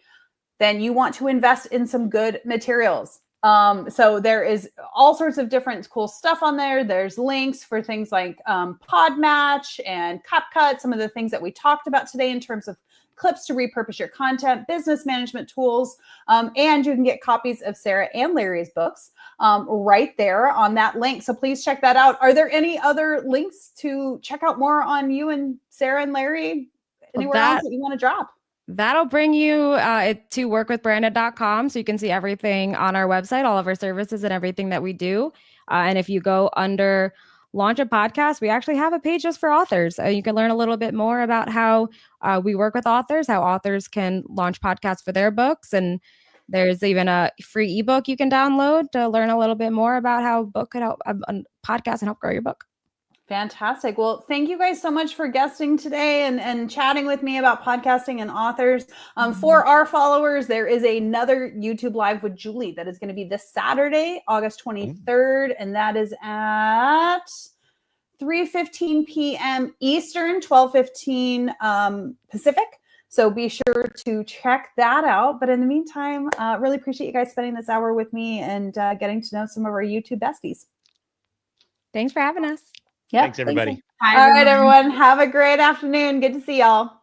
then you want to invest in some good materials. So there is all sorts of different cool stuff on there. There's links for things like Podmatch and CapCut, some of the things that we talked about today in terms of clips to repurpose your content, business management tools, and you can get copies of Sarah and Larry's books right there on that link. So please check that out. Are there any other links to check out more on you and Sarah and Larry? Anywhere else that you want to drop? That'll bring you to workwithbranded.com. So you can see everything on our website, all of our services and everything that we do. And if you go under Launch a Podcast, we actually have a page just for authors. You can learn a little bit more about how we work with authors, how authors can launch podcasts for their books. And there's even a free ebook you can download to learn a little bit more about how a book could help a podcast and help grow your book. Fantastic. Well, thank you guys so much for guesting today and chatting with me about podcasting and authors. For our followers, there is another YouTube Live with Julie that is going to be this Saturday, August 23rd, and that is at 3:15 p.m. Eastern, 12:15 Pacific. So be sure to check that out. But in the meantime, really appreciate you guys spending this hour with me and getting to know some of our YouTube besties. Thanks for having us. Yeah. Thanks, everybody. All right, everyone. Have a great afternoon. Good to see y'all.